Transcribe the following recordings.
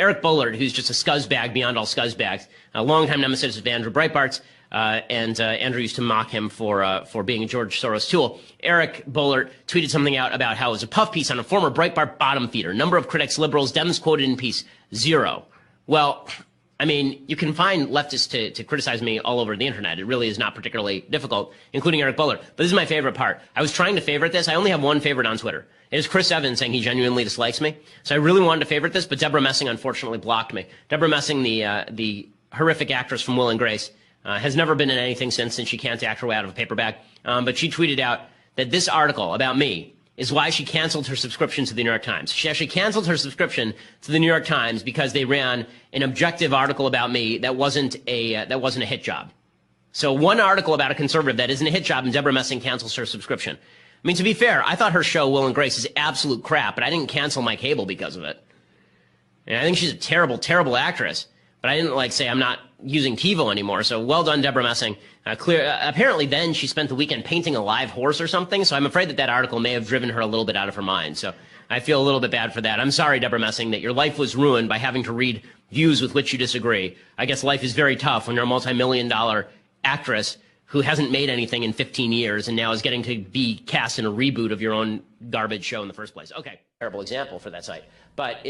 Eric Bullard, who's just a scuzzbag beyond all scuzzbags, a longtime nemesis of Andrew Breitbart's, and Andrew used to mock him for being a George Soros tool. Eric Bullard tweeted something out about how it was a puff piece on a former Breitbart bottom feeder. Number of critics, liberals, Dems quoted in piece, 0. Well, I mean, you can find leftists to criticize me all over the internet. It really is not particularly difficult, including Eric Bullard. But this is my favorite part. I was trying to favorite this. I only have one favorite on Twitter. It is Chris Evans saying he genuinely dislikes me. So I really wanted to favorite this, but Debra Messing unfortunately blocked me. Debra Messing, the horrific actress from Will and Grace, has never been in anything since she can't act her way out of a paper bag. But she tweeted out that this article about me is why she canceled her subscription to the New York Times. She actually canceled her subscription to the New York Times because they ran an objective article about me that wasn't a hit job. So one article about a conservative that isn't a hit job, and Debra Messing cancels her subscription. I mean, to be fair, I thought her show, Will and Grace, is absolute crap, but I didn't cancel my cable because of it. And I think she's a terrible, terrible actress, but I didn't say I'm not using TiVo anymore. So well done, Debra Messing. Apparently then she spent the weekend painting a live horse or something, so I'm afraid that article may have driven her a little bit out of her mind. So I feel a little bit bad for that. I'm sorry, Debra Messing, that your life was ruined by having to read views with which you disagree. I guess life is very tough when you're a multi-million-dollar actress who hasn't made anything in 15 years and now is getting to be cast in a reboot of your own garbage show in the first place. Okay, terrible example for that site. But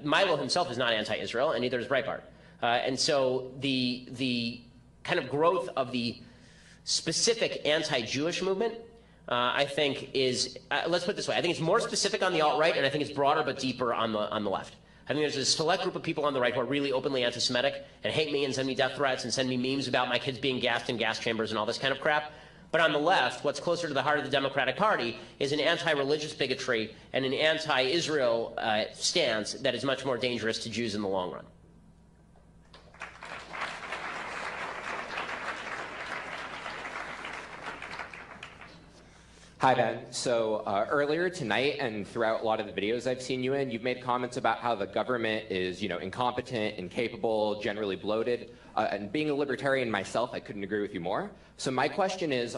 Milo himself is not anti-Israel, and neither is Breitbart. And so the kind of growth of the specific anti-Jewish movement, I think is, let's put it this way, I think it's more specific on the alt-right, and I think it's broader but deeper on the left. I think there's a select group of people on the right who are really openly anti-Semitic and hate me and send me death threats and send me memes about my kids being gassed in gas chambers and all this kind of crap. But on the left, what's closer to the heart of the Democratic Party is an anti-religious bigotry and an anti-Israel stance that is much more dangerous to Jews in the long run. Hi, Ben. So earlier tonight and throughout a lot of the videos I've seen you in, you've made comments about how the government is, incompetent, incapable, generally bloated. And being a libertarian myself, I couldn't agree with you more. So my question is,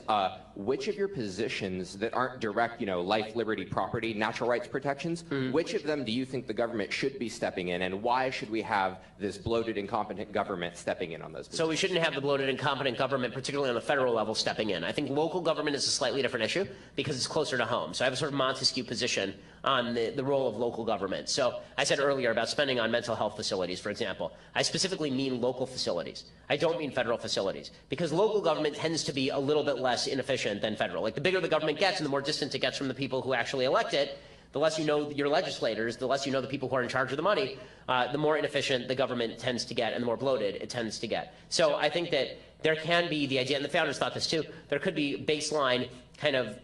which of your positions that aren't direct, life, liberty, property, natural rights protections, which of them do you think the government should be stepping in, and why should we have this bloated, incompetent government stepping in on those positions? So we shouldn't have the bloated, incompetent government, particularly on the federal level, stepping in. I think local government is a slightly different issue because it's closer to home. So I have a sort of Montesquieu position on the role of local government. So I said earlier about spending on mental health facilities, for example. I specifically mean local facilities. I don't mean federal facilities, because local government tends to be a little bit less inefficient than federal. Like, the bigger the government gets and the more distant it gets from the people who actually elect it, the less you know your legislators, the less you know the people who are in charge of the money, the more inefficient the government tends to get and the more bloated it tends to get. So I think that there can be the idea, and the founders thought this too, there could be baseline kind of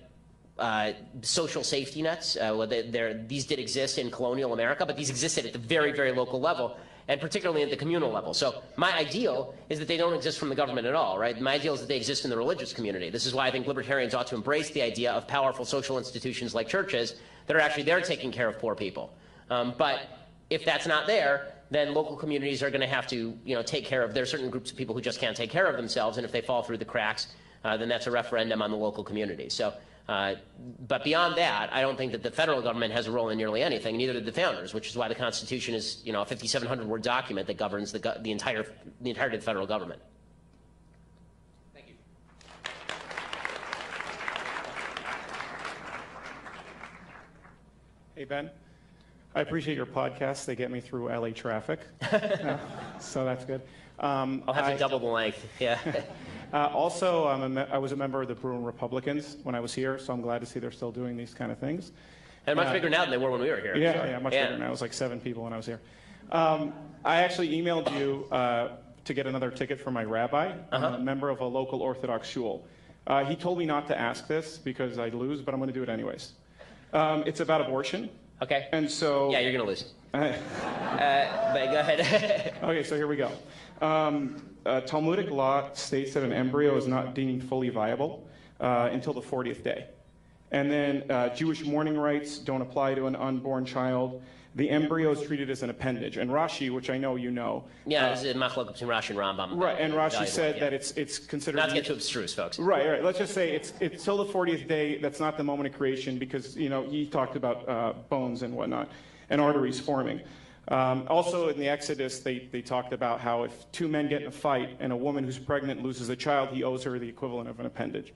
social safety nets. These did exist in colonial America, but these existed at the very, very local level, and particularly at the communal level. So my ideal is that they don't exist from the government at all, right? My ideal is that they exist in the religious community. This is why I think libertarians ought to embrace the idea of powerful social institutions like churches that are actually there taking care of poor people. But if that's not there, then local communities are going to have to, take care of, there are certain groups of people who just can't take care of themselves, and if they fall through the cracks, then that's a referendum on the local community. So. But beyond that, I don't think that the federal government has a role in nearly anything, neither did the founders, which is why the Constitution is, a 5,700-word document that governs the entirety of the federal government. Thank you. Hey, Ben. I appreciate your podcasts. They get me through LA traffic, so that's good. I'll have to double the length. Yeah. Also, I was a member of the Bruin Republicans when I was here, so I'm glad to see they're still doing these kind of things. And much bigger now than they were when we were here. Yeah, much bigger now. It was like 7 people when I was here. I actually emailed you to get another ticket for my rabbi. I'm a member of a local Orthodox shul. He told me not to ask this because I'd lose, but I'm going to do it anyways. It's about abortion. Okay. And so. Yeah, you're going to lose. But go ahead. Okay, so here we go. Talmudic law states that an embryo is not deemed fully viable until the 40th day. And then Jewish mourning rites don't apply to an unborn child. The embryo is treated as an appendage. And Rashi, which I know you know. Yeah, this is a machlok between Rashi and Rambam. Right, and Rashi said that it's considered. Not to get too abstruse, folks. Right. Let's just say it's till the 40th day. That's not the moment of creation because, he talked about bones and whatnot and arteries forming. Also in the Exodus, they talked about how if two men get in a fight and a woman who's pregnant loses a child, he owes her the equivalent of an appendage.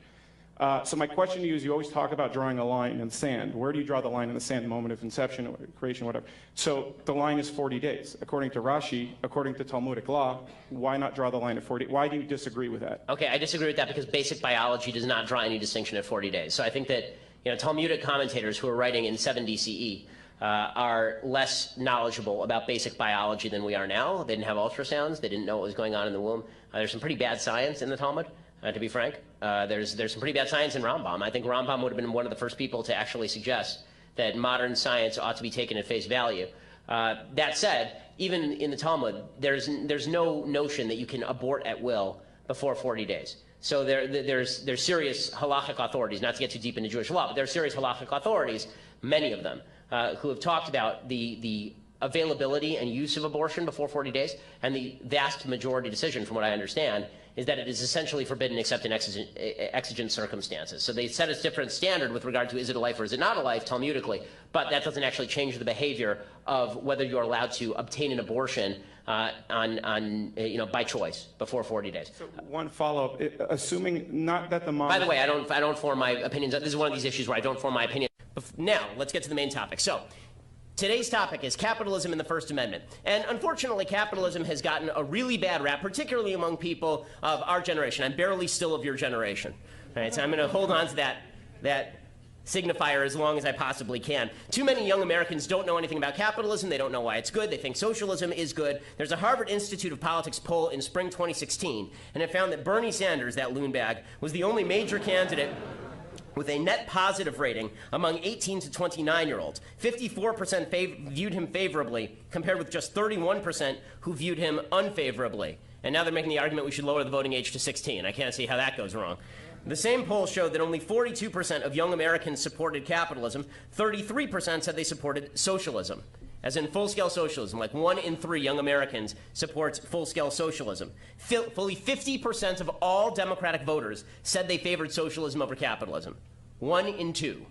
So my question to you is, you always talk about drawing a line in the sand. Where do you draw the line in the sand, the moment of inception, or creation, whatever? So the line is 40 days. According to Rashi, according to Talmudic law, why not draw the line at 40? Why do you disagree with that? Okay, I disagree with that because basic biology does not draw any distinction at 40 days. So I think that Talmudic commentators who are writing in 70 CE are less knowledgeable about basic biology than we are now. They didn't have ultrasounds. They didn't know what was going on in the womb. There's some pretty bad science in the Talmud. To be frank, there's some pretty bad science in Rambam. I think Rambam would have been one of the first people to actually suggest that modern science ought to be taken at face value. That said, even in the Talmud, there's no notion that you can abort at will before 40 days. So there's serious halachic authorities, not to get too deep into Jewish law, but there's serious halachic authorities, many of them, who have talked about the availability and use of abortion before 40 days, and the vast majority decision, from what I understand, is that it is essentially forbidden except in exigent circumstances. So they set a different standard with regard to is it a life or is it not a life, Talmudically, but that doesn't actually change the behavior of whether you're allowed to obtain an abortion by choice before 40 days. So one follow-up, assuming not that the mom... By the way, I don't form my opinions. This is one of these issues where I don't form my opinion. Now, let's get to the main topic. So, today's topic is capitalism and the First Amendment. And unfortunately, capitalism has gotten a really bad rap, particularly among people of our generation. I'm barely still of your generation. All right, so I'm going to hold on to that signifier as long as I possibly can. Too many young Americans don't know anything about capitalism. They don't know why it's good. They think socialism is good. There's a Harvard Institute of Politics poll in spring 2016, and it found that Bernie Sanders, that loon bag, was the only major candidate with a net positive rating among 18 to 29-year-olds. 54% viewed him favorably, compared with just 31% who viewed him unfavorably. And now they're making the argument we should lower the voting age to 16. I can't see how that goes wrong. The same poll showed that only 42% of young Americans supported capitalism. 33% said they supported socialism, as in full-scale socialism. Like 1 in 3 young Americans supports full-scale socialism. Fully 50% of all Democratic voters said they favored socialism over capitalism. 1 in 2.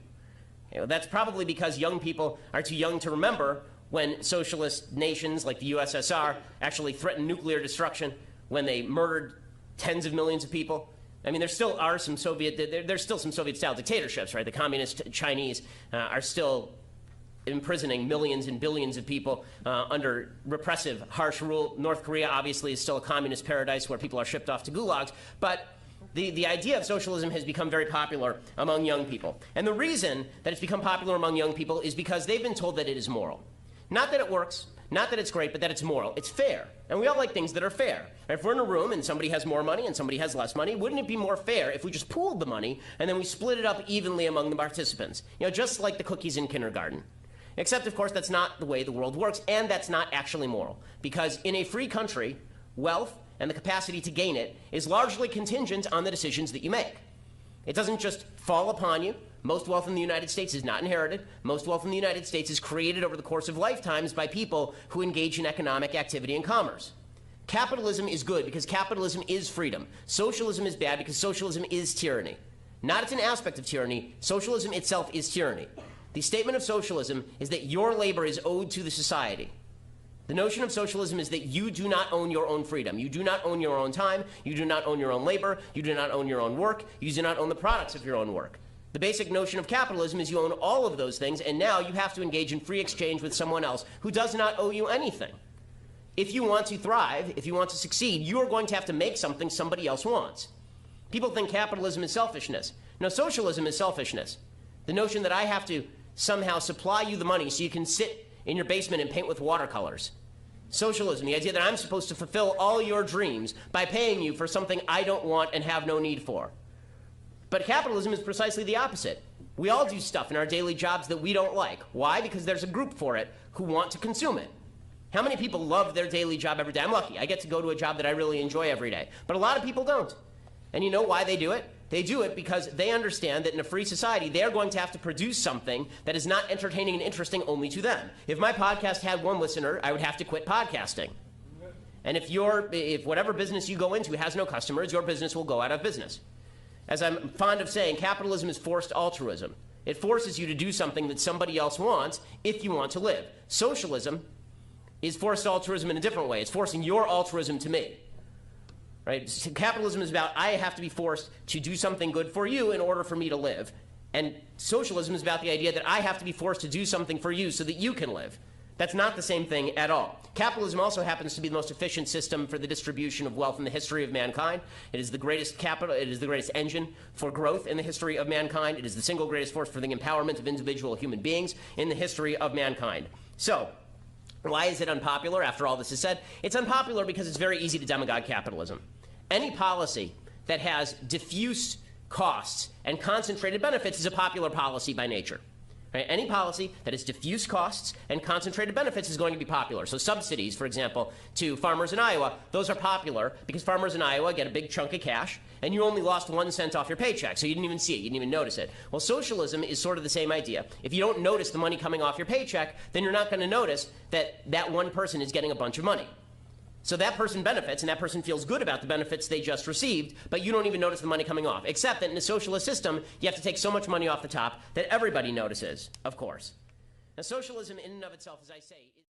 That's probably because young people are too young to remember when socialist nations like the USSR actually threatened nuclear destruction, when they murdered tens of millions of people. I mean, there still are some there's still some Soviet-style dictatorships, right? The communist Chinese are still imprisoning millions and billions of people under repressive, harsh rule. North Korea, obviously, is still a communist paradise where people are shipped off to gulags. But the idea of socialism has become very popular among young people. And the reason that it's become popular among young people is because they've been told that it is moral. Not that it works, not that it's great, but that it's moral. It's fair. And we all like things that are fair. If we're in a room and somebody has more money and somebody has less money, wouldn't it be more fair if we just pooled the money and then we split it up evenly among the participants? Just like the cookies in kindergarten. Except, of course, that's not the way the world works, and that's not actually moral. Because in a free country, wealth and the capacity to gain it is largely contingent on the decisions that you make. It doesn't just fall upon you. Most wealth in the United States is not inherited. Most wealth in the United States is created over the course of lifetimes by people who engage in economic activity and commerce. Capitalism is good because capitalism is freedom. Socialism is bad because socialism is tyranny. Not it's an aspect of tyranny. Socialism itself is tyranny. The statement of socialism is that your labor is owed to the society. The notion of socialism is that you do not own your own freedom. You do not own your own time. You do not own your own labor. You do not own your own work. You do not own the products of your own work. The basic notion of capitalism is you own all of those things, and now you have to engage in free exchange with someone else who does not owe you anything. If you want to thrive, if you want to succeed, you are going to have to make something somebody else wants. People think capitalism is selfishness. No, socialism is selfishness. The notion that I have to somehow supply you the money so you can sit in your basement and paint with watercolors. Socialism, the idea that I'm supposed to fulfill all your dreams by paying you for something I don't want and have no need for. But capitalism is precisely the opposite. We all do stuff in our daily jobs that we don't like. Why? Because there's a group for it who want to consume it. How many people love their daily job every day? I'm lucky. I get to go to a job that I really enjoy every day. But a lot of people don't. And you know why they do it? They do it because they understand that in a free society, they're going to have to produce something that is not entertaining and interesting only to them. If my podcast had 1 listener, I would have to quit podcasting. And if whatever business you go into has no customers, your business will go out of business. As I'm fond of saying, capitalism is forced altruism. It forces you to do something that somebody else wants if you want to live. Socialism is forced altruism in a different way. It's forcing your altruism to me. Right? So capitalism is about I have to be forced to do something good for you in order for me to live. And socialism is about the idea that I have to be forced to do something for you so that you can live. That's not the same thing at all. Capitalism also happens to be the most efficient system for the distribution of wealth in the history of mankind. It is the greatest capital, it is the greatest engine for growth in the history of mankind. It is the single greatest force for the empowerment of individual human beings in the history of mankind. So, why is it unpopular after all this is said? It's unpopular because it's very easy to demagogue capitalism. Any policy that has diffuse costs and concentrated benefits is a popular policy by nature. Right? Any policy that has diffuse costs and concentrated benefits is going to be popular. So subsidies, for example, to farmers in Iowa, those are popular because farmers in Iowa get a big chunk of cash, and you only lost 1 cent off your paycheck, so you didn't even see it, you didn't even notice it. Well, socialism is sort of the same idea. If you don't notice the money coming off your paycheck, then you're not going to notice that that one person is getting a bunch of money. So that person benefits, and that person feels good about the benefits they just received, but you don't even notice the money coming off. Except that in a socialist system, you have to take so much money off the top that everybody notices, of course. Now, socialism in and of itself, as I say,